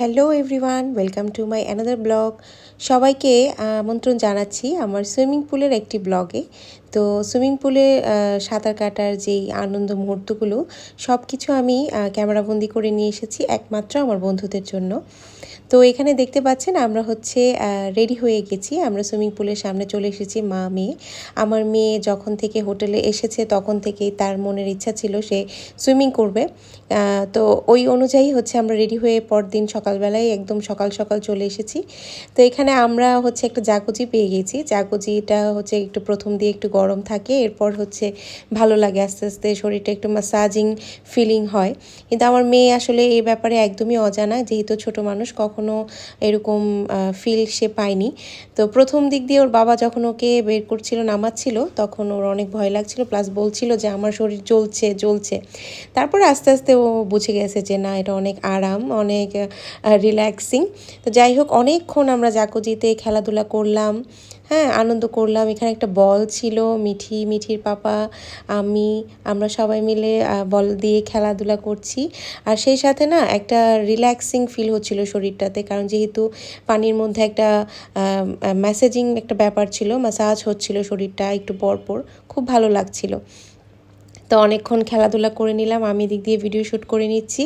Hello everyone, welcome to my another blog. সবাইকে আমন্ত্রণ জানাচ্ছি আমার সুইমিং পুলের একটি ব্লগে। তো সুইমিং পুলে সাঁতার কাটার যেই আনন্দ মুহূর্তগুলো সব কিছু আমি ক্যামেরাবন্দি করে নিয়ে এসেছি একমাত্র আমার বন্ধুদের জন্য। তো এখানে দেখতে পাচ্ছেন আমরা হচ্ছে রেডি হয়ে গেছি, আমরা সুইমিং পুলের সামনে চলে এসেছি মা মেয়ে। আমার মেয়ে যখন থেকে হোটেলে এসেছে তখন থেকেই তার মনের ইচ্ছা ছিল সে সুইমিং করবে। তো ওই অনুযায়ী হচ্ছে আমরা রেডি হয়ে পরদিন সকালবেলায় একদম সকাল সকাল চলে এসেছি। তো এখানে আমরা হচ্ছে একটা জাকুজি পেয়ে গেছি। জাকুজিটা হচ্ছে একটু প্রথম দিয়ে একটু গরম থাকে, এরপর হচ্ছে ভালো লাগে, আস্তে আস্তে শরীরটা একটু ম্যাসাজিং ফিলিং হয়। কিন্তু আমার মেয়ে আসলে এই ব্যাপারে একদমই অজানা, যেহেতু ছোট মানুষ কখনো এরকম ফিল সে পায়নি। তো প্রথম দিক দিয়ে ওর বাবা যখন ওকে বের করছিল, নামাচ্ছিল, তখন ওর অনেক ভয় লাগছিল, প্লাস বলছিল যে আমার শরীর জ্বলছে জ্বলছে। তারপরে আস্তে আস্তে ও বুঝে গেছে যে না, এটা অনেক আরাম, অনেক রিল্যাক্সিং। তো যাই হোক, অনেকক্ষণ আমরা জাকুজিতে খেলাধুলা করলাম, হ্যাঁ আনন্দ করলাম। এখানে একটা বল ছিল, মিঠির পাপা আমরা সবাই মিলে বল দিয়ে খেলাধুলা করছি। আর সেই সাথে না একটা রিল্যাক্সিং ফিল হচ্ছিল শরীরটাতে, কারণ যেহেতু পানির মধ্যে একটা ম্যাসেজিং একটা ব্যাপার ছিল, ম্যাসাজ হচ্ছিল শরীরটা একটু পরপর, খুব ভালো লাগছিল। তো অনেকক্ষণ খেলাধুলা করে নিলাম, আমি দিক দিয়ে ভিডিও শ্যুট করে নিচ্ছি।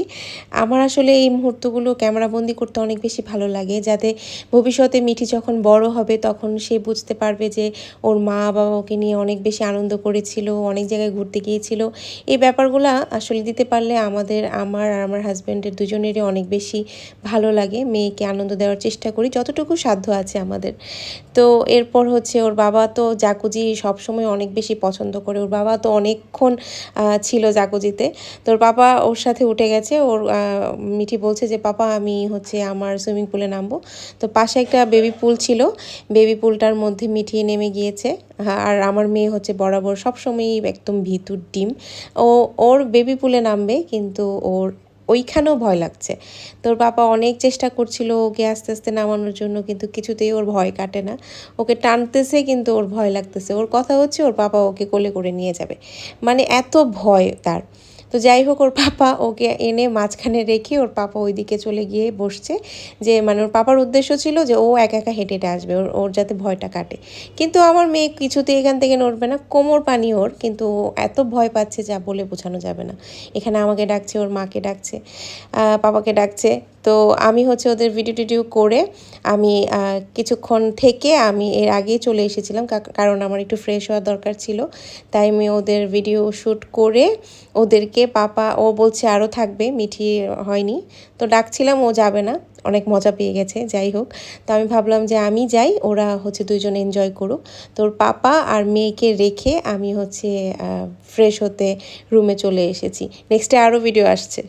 আমার আসলে এই মুহূর্তগুলো ক্যামেরাবন্দি করতে অনেক বেশি ভালো লাগে, যাতে ভবিষ্যতে মিঠি যখন বড় হবে তখন সে বুঝতে পারবে যে ওর মা বাবা ওকে নিয়ে অনেক বেশি আনন্দ করেছিল, অনেক জায়গায় ঘুরতে গিয়েছিল। এই ব্যাপারগুলো আসলে দিতে পারলে আমার আর আমার হাজব্যান্ডের দুজনেরই অনেক বেশি ভালো লাগে। মেয়েকে আনন্দ দেওয়ার চেষ্টা করি যতটুকু সাধ্য আছে আমাদের। তো এরপর হচ্ছে ওর বাবা তো জাকুজি সবসময় অনেক বেশি পছন্দ করে, ওর বাবা তো অনেকক্ষণ ছিল জাকুজিতে। তো ওর পাপা ওর সাথে উঠে গেছে। মিঠি বলছে যে পাপা আমি হচ্ছে আমার সুইমিং পুলে নামবো। তো পাশে একটা বেবি পুল ছিল, বেবি পুলটার মধ্যে মিঠি নেমে গিয়েছে। আর আমার মেয়ে হচ্ছে বরাবর সবসময়ই একদম ভীতুর ডিম, ওর বেবি পুলে নামবে কিন্তু ওর ওইখানেও ভয় লাগছে। তোর বাবা অনেক চেষ্টা করছিল ওকে আস্তে আস্তে নামানোর জন্য, কিন্তু কিছুতেই ওর ভয় কাটে না। ওকে টানতেছে কিন্তু ওর ভয় লাগতেছে, ওর কথা হচ্ছে ওর পাপা ওকে কোলে করে নিয়ে যাবে, মানে এত ভয় তার। তো যাই হোক, ওর পাপা ওকে এনে মাঝখানে রেখে ওর পাপা ওইদিকে চলে গিয়ে বসছে, যে মানে ওর পাপার উদ্দেশ্য ছিল যে ও একা একা হেঁটে হেঁটে আসবে, ওর যাতে ভয়টা কাটে। কিন্তু আমার মেয়ে কিছুতেই এখান থেকে নড়বে না, কোমর পানি ওর, কিন্তু এত ভয় পাচ্ছে যা বলে বোঝানো যাবে না। এখানে আমাকে ডাকছে, ওর মাকে ডাকছে, পাপাকে ডাকছে। তো আমি হচ্ছে ওদের ভিডিও টিডিও করে আমি কিছুক্ষণ থেকে আমি এর আগেই চলে এসেছিলাম, কারণ আমার একটু ফ্রেশ হওয়ার দরকার ছিল। তাই আমি ওদের ভিডিও শ্যুট করে ওদেরকে, পাপা ও বলছে আরও থাকবে, মিঠি হয়নি, তো ডাকছিলাম, ও যাবে না, অনেক মজা পেয়ে গেছে। যাই হোক, তো আমি ভাবলাম যে আমি যাই, ওরা হচ্ছে দুইজন এনজয় করুক। তোর পাপা আর মেয়েকে রেখে আমি হচ্ছে ফ্রেশ হতে রুমে চলে এসেছি। নেক্সটে আরও ভিডিও আসছে।